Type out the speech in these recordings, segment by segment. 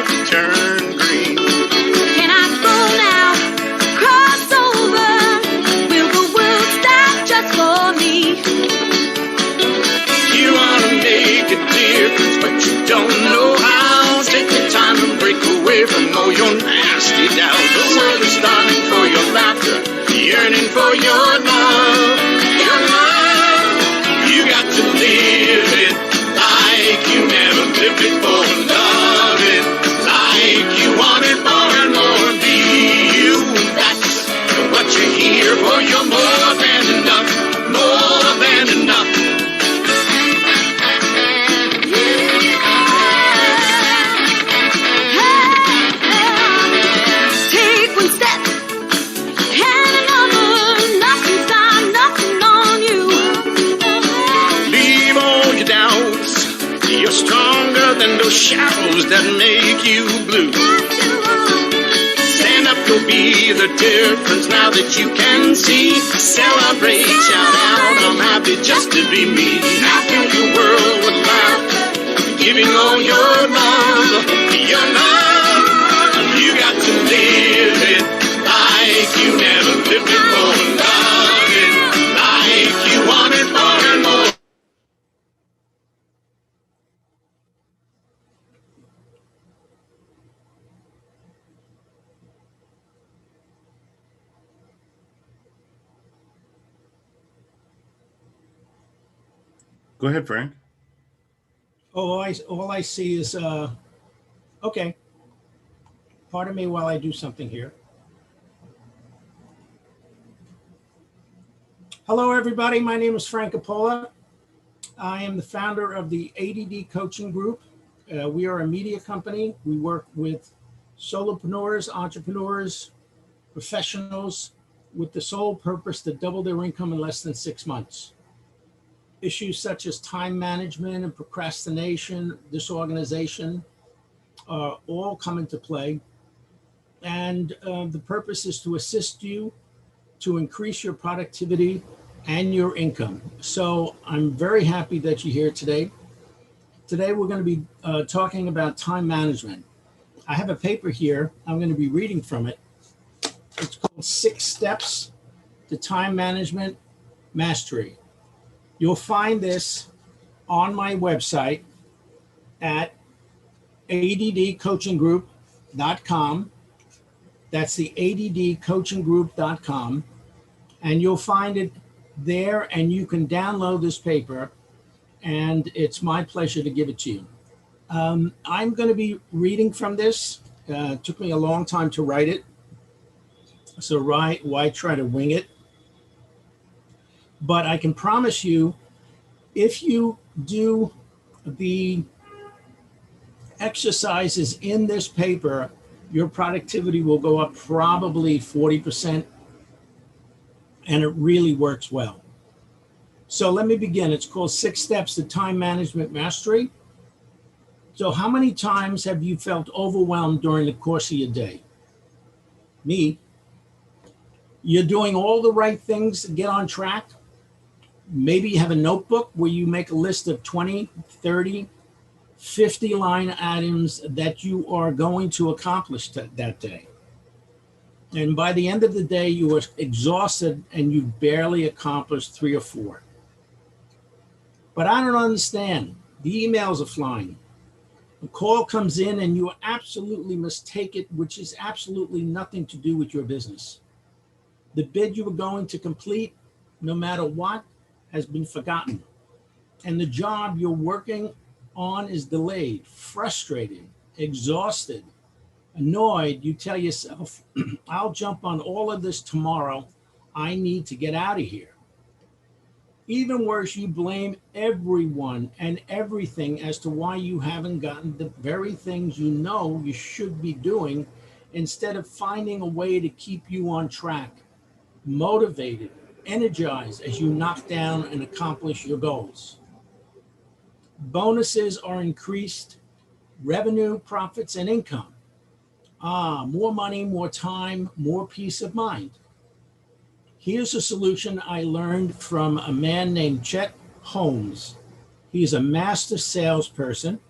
starts to turn green. Can I go now? Cross over. Will the world stop just for me? You want to make a difference, but you don't know how. Take the time and break away from all your nasty doubts. The world is starting for your laughter, yearning for your love. Your love, you got to live it like you never lived before. Love it like you want it more and more. Be you, that's what you're here for. You're more than enough, more than enough. Take one step and another. Nothing's got nothing on you. Leave all your doubts. You're stronger than those shadows that make you blue. Stand up, you'll be the difference now that you can see. Celebrate, shout out, I'm happy just to be me. Now fill the world with laughter, giving all your love. Your love, you got to live it like you never lived before. Love it like you want it more and more. Go ahead, Frank. Oh, all I see is, okay. Pardon me while I do something here. Hello, everybody. My name is Frank Coppola. I am the founder of the ADD Coaching Group. We are a media company. We work with solopreneurs, entrepreneurs, professionals with the sole purpose to double their income in less than 6 months. Issues such as time management and procrastination, disorganization, all come into play. And the purpose is to assist you to increase your productivity and your income. So I'm very happy that you're here today. Today we're going to be talking about time management. I have a paper here. I'm going to be reading from it. It's called 6 Steps to Time Management Mastery. You'll find this on my website at addcoachinggroup.com. That's the addcoachinggroup.com. And you'll find it there, and you can download this paper, and it's my pleasure to give it to you. I'm going to be reading from this. It took me a long time to write it, so why try to wing it? But I can promise you, if you do the exercises in this paper, your productivity will go up probably 40%, and it really works well. So let me begin. It's called 6 Steps to Time Management Mastery. So how many times have you felt overwhelmed during the course of your day? Me. You're doing all the right things to get on track. Maybe you have a notebook where you make a list of 20, 30, 50 line items that you are going to accomplish that day. And by the end of the day, you are exhausted and you barely accomplished 3 or 4. But I don't understand. The emails are flying. A call comes in and you absolutely must take it, which is absolutely nothing to do with your business. The bid you were going to complete, no matter what, has been forgotten. And the job you're working on is delayed, frustrated, exhausted, annoyed. You tell yourself, I'll jump on all of this tomorrow. I need to get out of here. Even worse, you blame everyone and everything as to why you haven't gotten the very things you know you should be doing, instead of finding a way to keep you on track, motivated, energized as you knock down and accomplish your goals. Bonuses are increased, revenue, profits, and income. More money, more time, more peace of mind. Here's a solution I learned from a man named Chet Holmes. He is a master salesperson,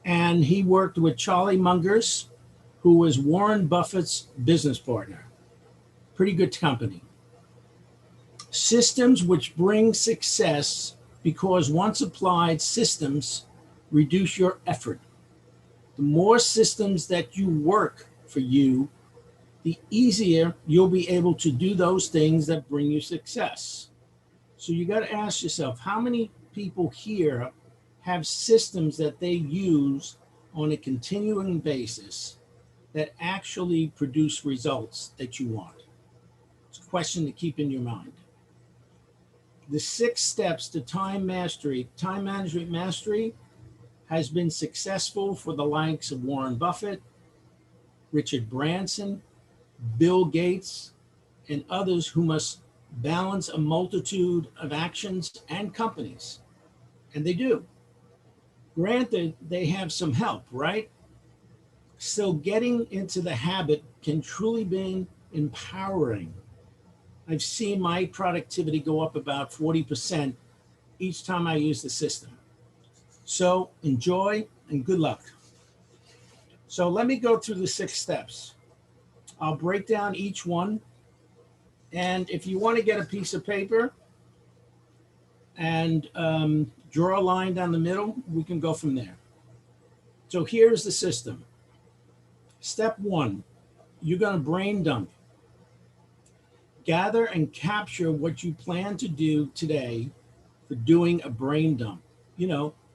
And he worked with Charlie Mungers, who was Warren Buffett's business partner. Pretty good company. Systems which bring success because once applied, systems reduce your effort. The more systems that you work for you, the easier you'll be able to do those things that bring you success. So you got to ask yourself, how many people here have systems that they use on a continuing basis that actually produce results that you want? It's a question to keep in your mind. The 6 steps to time mastery, time management mastery, has been successful for the likes of Warren Buffett, Richard Branson, Bill Gates, and others who must balance a multitude of actions and companies. And they do. Granted, they have some help, right? So getting into the habit can truly be empowering. I've seen my productivity go up about 40% each time I use the system. So enjoy and good luck. So let me go through the 6 steps. I'll break down each one. And if you want to get a piece of paper and draw a line down the middle, we can go from there. So here's the system. Step 1, you're going to brain dump. Gather and capture what you plan to do today for doing a brain dump.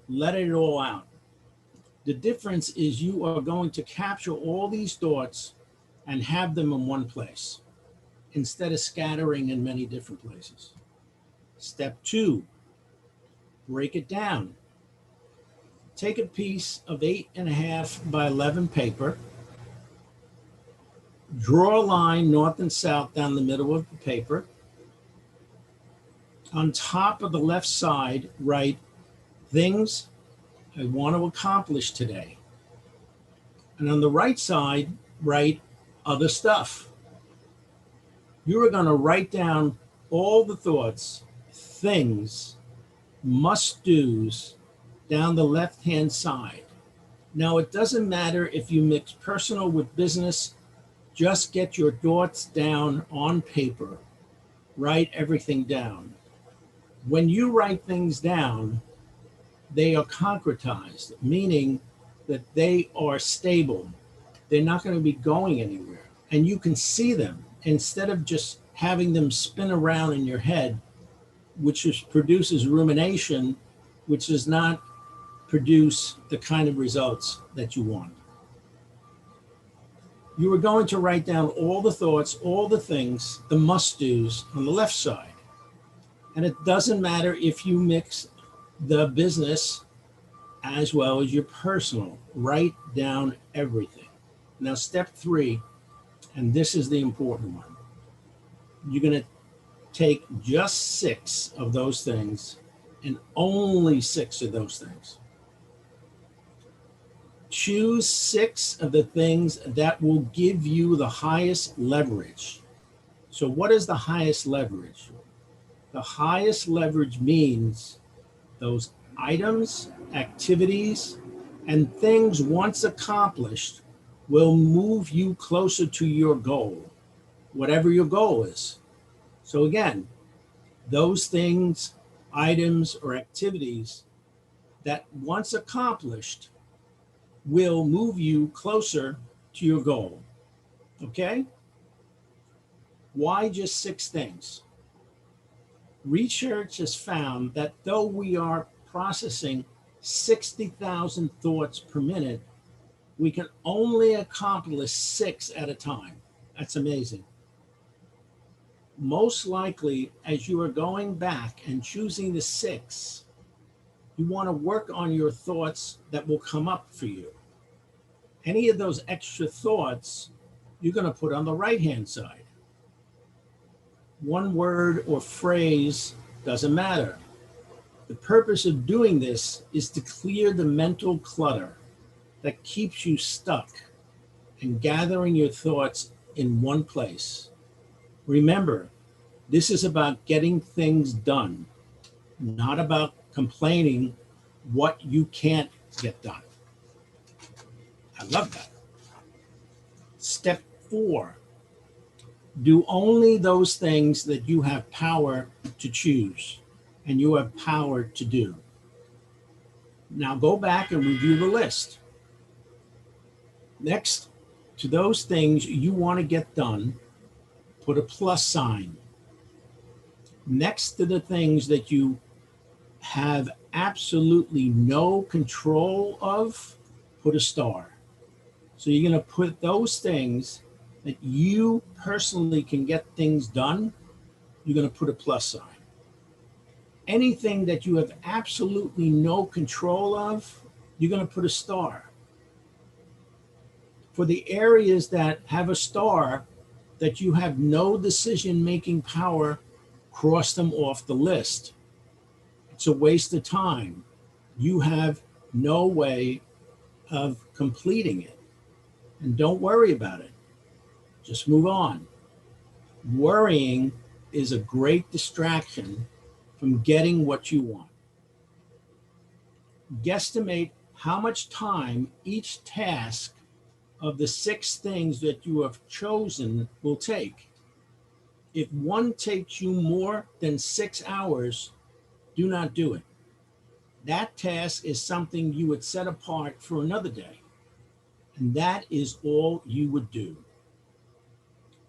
Let it all out. The difference is you are going to capture all these thoughts and have them in one place instead of scattering in many different places. Step 2, break it down. Take a piece of 8.5 by 11 paper, draw a line north and south down the middle of the paper. On top of the left side, write things I want to accomplish today. And on the right side, write other stuff. You are going to write down all the thoughts, things, must-dos down the left-hand side. Now, it doesn't matter if you mix personal with business, just get your thoughts down on paper. Write everything down. When you write things down, they are concretized, meaning that they are stable. They're not going to be going anywhere. And you can see them instead of just having them spin around in your head, which produces rumination, which does not produce the kind of results that you want. You are going to write down all the thoughts, all the things, the must-dos on the left side. And it doesn't matter if you mix the business as well as your personal. Write down everything. Now, step 3, and this is the important one. You're going to take just 6 of those things and only 6 of those things. Choose 6 of the things that will give you the highest leverage. So what is the highest leverage? The highest leverage means those items, activities, and things once accomplished will move you closer to your goal, whatever your goal is. So again, those things, items, or activities that once accomplished will move you closer to your goal. Okay? Why just 6 things? Research has found that though we are processing 60,000 thoughts per minute, we can only accomplish 6 at a time. That's amazing. Most likely, as you are going back and choosing the 6, you want to work on your thoughts that will come up for you. Any of those extra thoughts, you're going to put on the right-hand side. One word or phrase doesn't matter. The purpose of doing this is to clear the mental clutter that keeps you stuck and gathering your thoughts in one place. Remember, this is about getting things done, not about complaining what you can't get done. I love that. Step 4, do only those things that you have power to choose and you have power to do. Now go back and review the list. Next to those things you want to get done, put a plus sign. Next to the things that you have absolutely no control of, put a star. So you're going to put those things that you personally can get things done, you're going to put a plus sign. Anything that you have absolutely no control of, you're going to put a star. For the areas that have a star that you have no decision-making power, cross them off the list. It's a waste of time. You have no way of completing it. And don't worry about it. Just move on. Worrying is a great distraction from getting what you want. Guesstimate how much time each task of the 6 things that you have chosen will take. If one takes you more than 6 hours, do not do it. That task is something you would set apart for another day. And that is all you would do.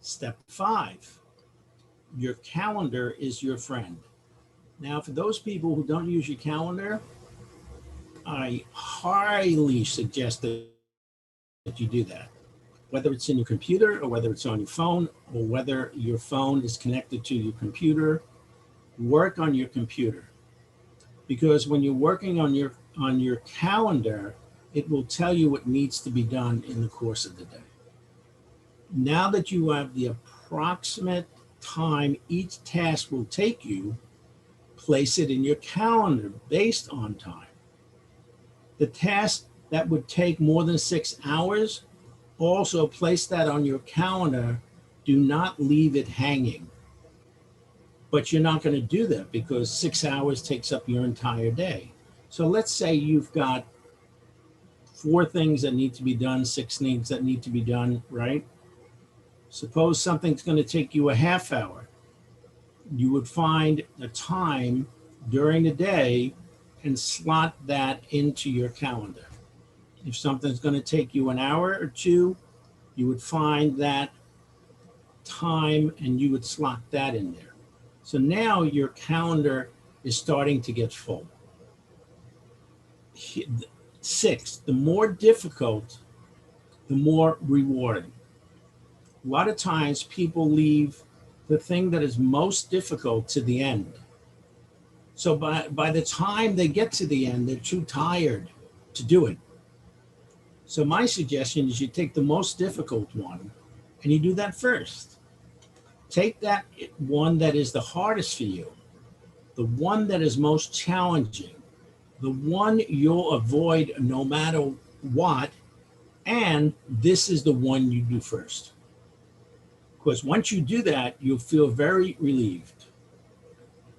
Step 5, your calendar is your friend. Now, for those people who don't use your calendar, I highly suggest that you do that. Whether it's in your computer or whether it's on your phone or whether your phone is connected to your computer, work on your computer. Because when you're working on your calendar, it will tell you what needs to be done in the course of the day. Now that you have the approximate time each task will take you, place it in your calendar based on time. The task that would take more than 6 hours, also place that on your calendar. Do not leave it hanging. But you're not going to do that because 6 hours takes up your entire day. So let's say you've got 4 things that need to be done, 6 things that need to be done, right? Suppose something's going to take you a half hour. You would find a time during the day and slot that into your calendar. If something's going to take you an hour or 2, you would find that time and you would slot that in there. So now your calendar is starting to get full. 6, the more difficult, the more rewarding. A lot of times people leave the thing that is most difficult to the end. So by the time they get to the end, they're too tired to do it. So my suggestion is you take the most difficult one and you do that first. Take that one that is the hardest for you, the one that is most challenging, the one you'll avoid no matter what, and this is the one you do first. Because once you do that, you'll feel very relieved.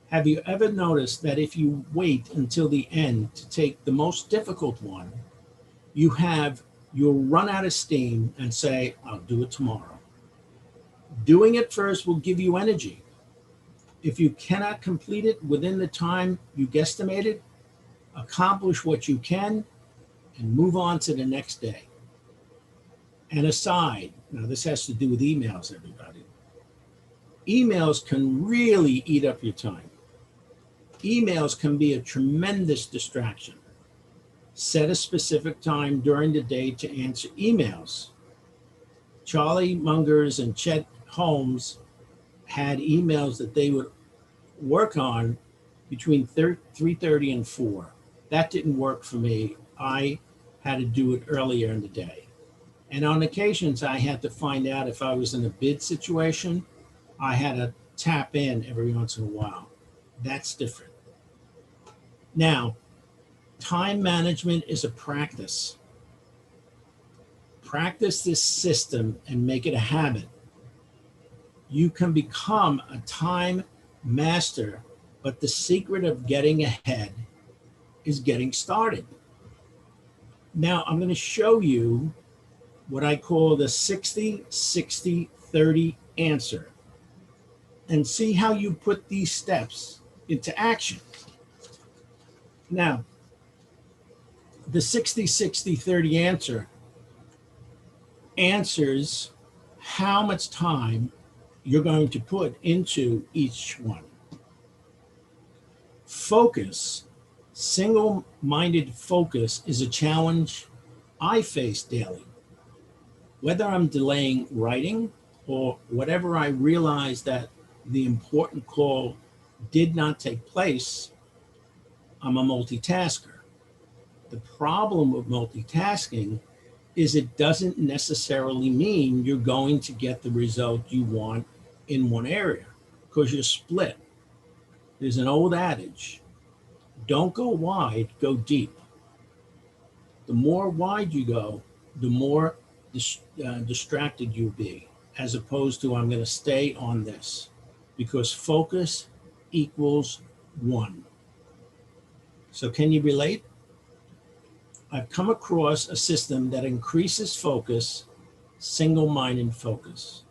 Have you ever noticed that if you wait until the end to take the most difficult one, you'll run out of steam and say, I'll do it tomorrow. Doing it first will give you energy. If you cannot complete it within the time you guesstimated, accomplish what you can and move on to the next day. And aside, now this has to do with emails, everybody. Emails can really eat up your time. Emails can be a tremendous distraction. Set a specific time during the day to answer emails. Charlie Mungers and Chet Holmes had emails that they would work on between 3:30 and 4. That didn't work for me. I had to do it earlier in the day. And on occasions, I had to find out if I was in a bid situation. I had to tap in every once in a while. That's different. Now, time management is a practice. Practice this system and make it a habit. You can become a time master, but the secret of getting ahead is getting started. Now I'm going to show you what I call the 60-60-30 answer and see how you put these steps into action. Now, the 60-60-30 answer answers how much time you're going to put into each one. Focus, single-minded focus, is a challenge I face daily. Whether I'm delaying writing or whatever, I realize that the important call did not take place, I'm a multitasker. The problem with multitasking is it doesn't necessarily mean you're going to get the result you want in one area because you're split. There's an old adage, don't go wide, go deep. The more wide you go, the more distracted you'll be, as opposed to I'm going to stay on this, because focus equals one. So can you relate? I've come across a system that increases focus, single-minded focus.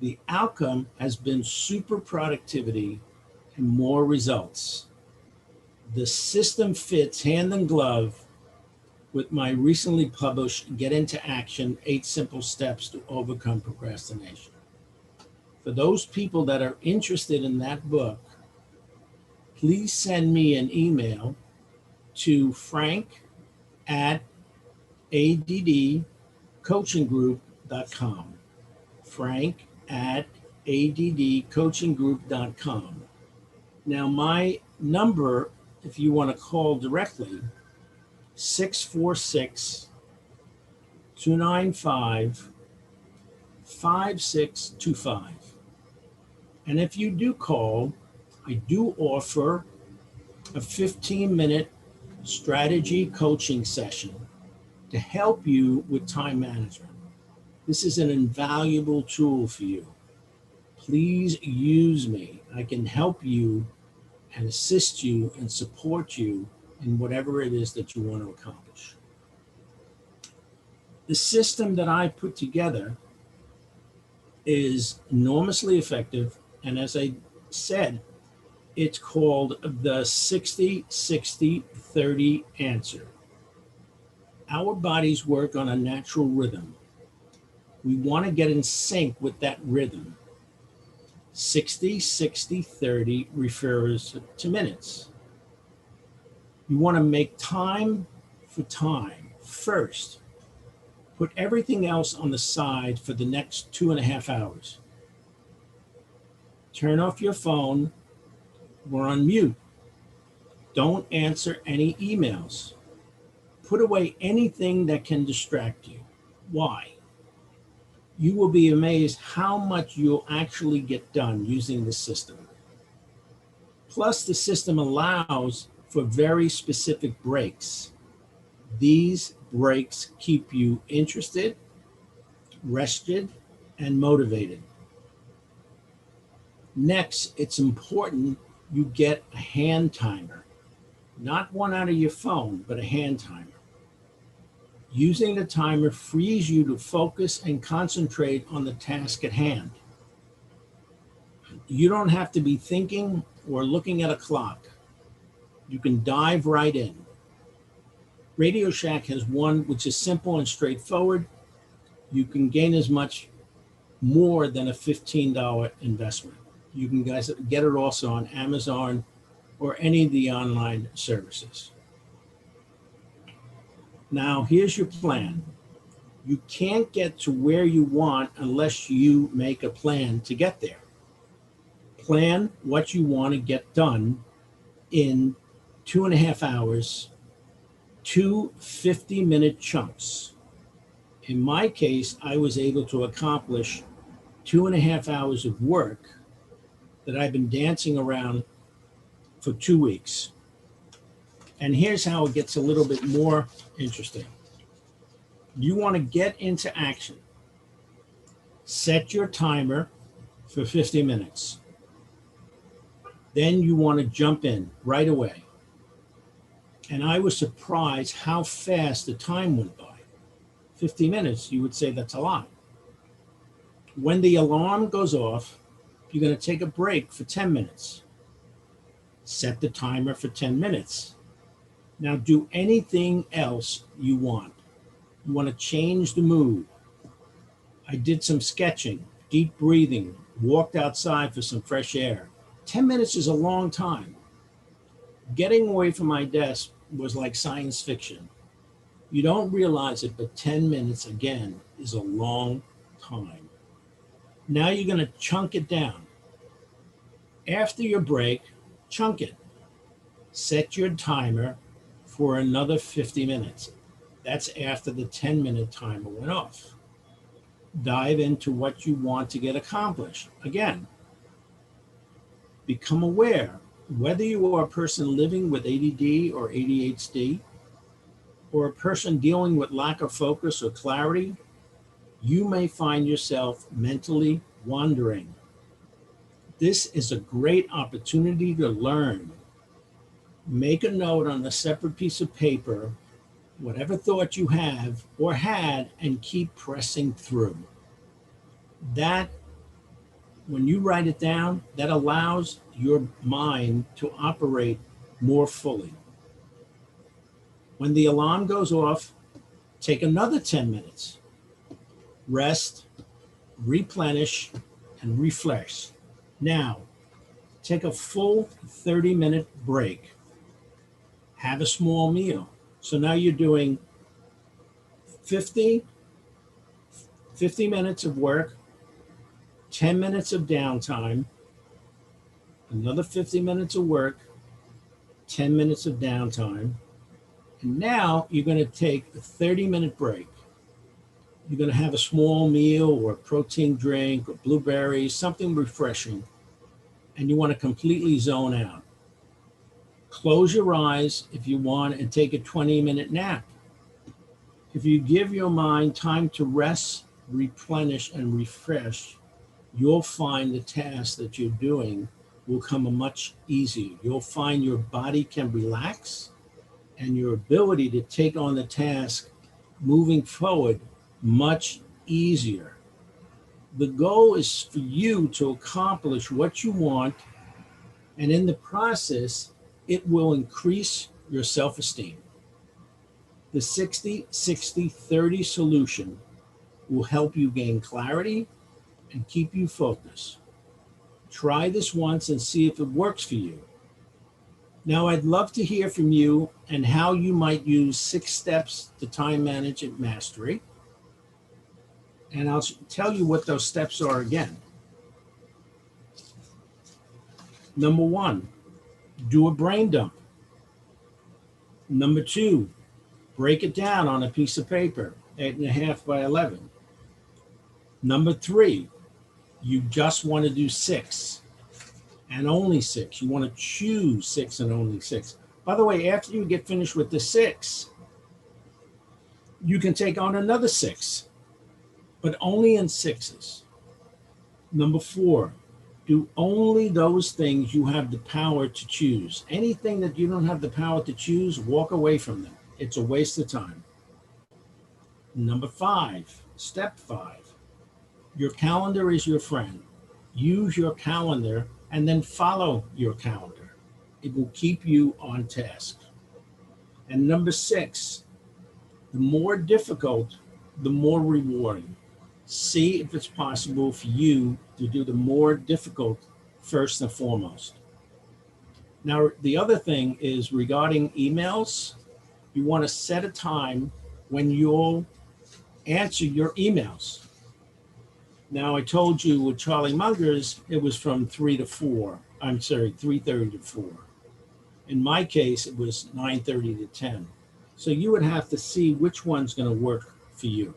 The outcome has been super productivity and more results. The system fits hand in glove with my recently published Get Into Action, 8 Simple Steps to Overcome Procrastination. For those people that are interested in that book, please send me an email to frank@addcoachinggroup.com. frank@addcoachinggroup.com. Now, my number, if you want to call directly, 646-295-5625. And if you do call, I do offer a 15-minute strategy coaching session to help you with time management. This is an invaluable tool for you. Please use me. I can help you and assist you and support you in whatever it is that you want to accomplish. The system that I put together is enormously effective, and as I said, it's called the 60-60-30 answer. Our bodies work on a natural rhythm. We want to get in sync with that rhythm. 60-60-30 refers to minutes. You want to make time for time first. Put everything else on the side for the next 2.5 hours. Turn off your phone or on mute. Don't answer any emails. Put away anything that can distract you. Why? You will be amazed how much you'll actually get done using the system. Plus, the system allows for very specific breaks. These breaks keep you interested, rested, and motivated. Next, it's important you get a hand timer, not one out of your phone, but a hand timer. Using the timer frees you to focus and concentrate on the task at hand. You don't have to be thinking or looking at a clock. You can dive right in. Radio Shack has one which is simple and straightforward. You can gain as much more than a $15 investment. You can guys get it also on Amazon or any of the online services. Now, here's your plan. You can't get to where you want unless you make a plan to get there. Plan what you want to get done in 2.5 hours, 2 50-minute chunks. In my case, I was able to accomplish 2.5 hours of work that I've been dancing around for 2 weeks. And here's how it gets a little bit more interesting. You want to get into action. Set your timer for 50 minutes. Then you want to jump in right away. And I was surprised how fast the time went by. 50 minutes, you would say that's a lot. When the alarm goes off, you're going to take a break for 10 minutes. Set the timer for 10 minutes. Now do anything else you want. You want to change the mood. I did some sketching, deep breathing, walked outside for some fresh air. 10 minutes is a long time. Getting away from my desk was like science fiction. You don't realize it, but 10 minutes again is a long time. Now you're going to chunk it down. After your break, chunk it. Set your timer for another 50 minutes. That's after the 10-minute timer went off. Dive into what you want to get accomplished. Again, become aware, whether you are a person living with ADD or ADHD, or a person dealing with lack of focus or clarity, you may find yourself mentally wandering. This is a great opportunity to learn. Make a note on a separate piece of paper, whatever thought you have or had, and keep pressing through. That, when you write it down, that allows your mind to operate more fully. When the alarm goes off, take another 10 minutes. Rest, replenish, and refresh. Now, take a full 30-minute break. Have a small meal. So now you're doing 50 minutes of work, 10 minutes of downtime, another 50 minutes of work, 10 minutes of downtime. And now you're going to take a 30-minute break. You're going to have a small meal or a protein drink or blueberries, something refreshing, and you want to completely zone out. Close your eyes if you want and take a 20-minute nap. If you give your mind time to rest, replenish, and refresh, you'll find the task that you're doing will come much easier. You'll find your body can relax and your ability to take on the task moving forward much easier. The goal is for you to accomplish what you want, and in the process, it will increase your self-esteem. The 60-60-30 solution will help you gain clarity and keep you focused. Try this once and see if it works for you. Now, I'd love to hear from you and how you might use 6 steps to time management mastery. And I'll tell you what those steps are again. Number 1, do a brain dump. Number 2, break it down on a piece of paper, 8.5 by 11. Number 3, you just want to do 6 and only 6. You want to choose 6 and only 6. By the way, after you get finished with the 6, you can take on another 6, but only in 6s. Number 4, do only those things you have the power to choose. Anything that you don't have the power to choose, walk away from them. It's a waste of time. Number 5, step 5, your calendar is your friend. Use your calendar and then follow your calendar. It will keep you on task. And number 6, the more difficult, the more rewarding. See if it's possible for you to do the more difficult first and foremost. Now, the other thing is regarding emails, you want to set a time when you'll answer your emails. Now, I told you with Charlie Munger's, it was from 3:30 to 4. In my case, it was 9:30 to 10. So you would have to see which one's going to work for you.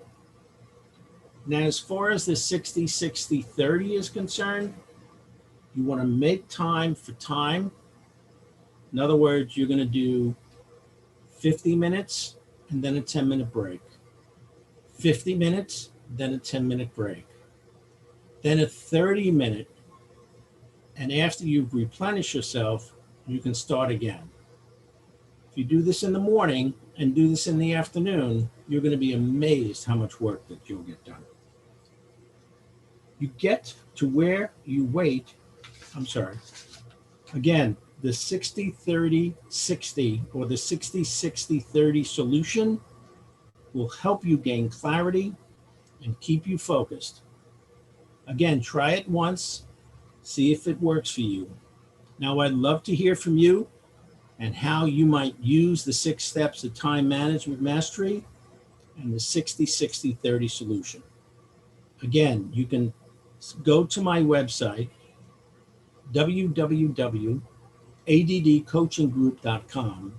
Now, as far as the 60-60-30 is concerned, you want to make time for time. In other words, you're going to do 50 minutes and then a 10-minute break. 50 minutes, then a 10-minute break. Then a 30-minute, and after you've replenished yourself, you can start again. If you do this in the morning and do this in the afternoon, you're going to be amazed how much work that you'll get done. You get to where you wait. Again, the 60-30-60 or the 60-60-30 solution will help you gain clarity and keep you focused. Again, try it once, see if it works for you. Now, I'd love to hear from you and how you might use the 6 steps of time management mastery and the 60-60-30 solution. Again, you can go to my website, www.addcoachinggroup.com,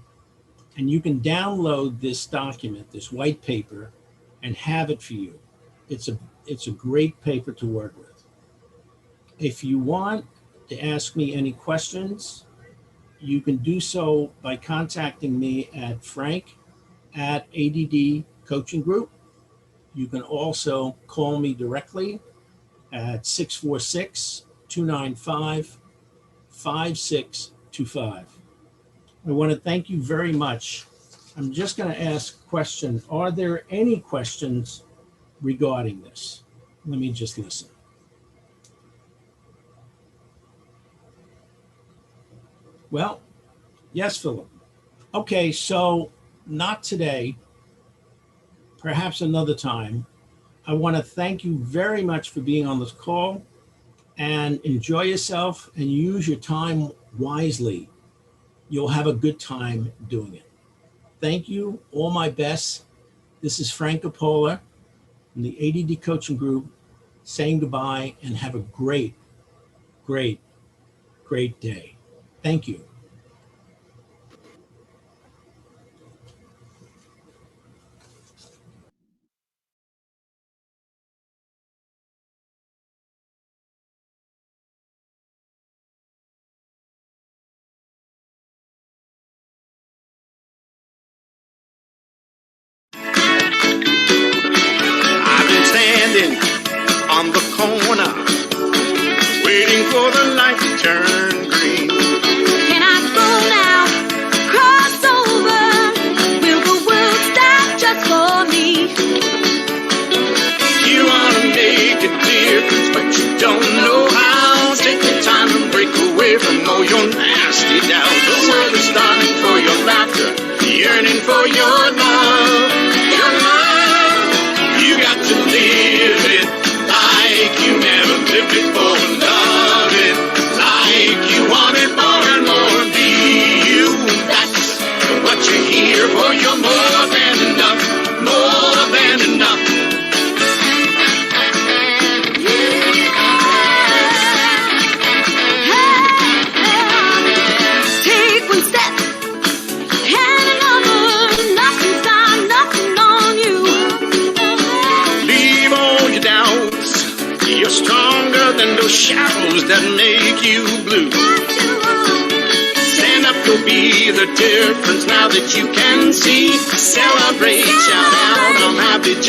and you can download this document, this white paper, and have it for you. It's a great paper to work with. If you want to ask me any questions, you can do so by contacting me at frank@ADD Coaching Group. You can also call me directly at 646-295-5625. I want to thank you very much. I'm just going to ask a question. Are there any questions regarding this? Let me just listen. Well, yes, Philip. Okay, so not today, perhaps another time. I want to thank you very much for being on this call, and enjoy yourself and use your time wisely. You'll have a good time doing it. Thank you. All my best. This is Frank Coppola from the ADD Coaching Group saying goodbye, and have a great, great, great day. Thank you. I've been standing on the corner, waiting for the light to turn green. Can I go now? Cross over. Will the world stop just for me? You wanna make a difference, but you don't know how. Take the time and break away from all your nasty doubts. The world is starting for your laughter, yearning for your love. Your love. You got to live it like you never lived before. Love it like you want it more and more. Be you. That's what you're here for. You're more than enough. More than enough. Take one step and another. Nothing's done, nothing on you. Leave all your doubts. You're stronger than those shadows that make you blue. Stand up, go be the difference now that you can see. Celebrate, shout out, I'm happy.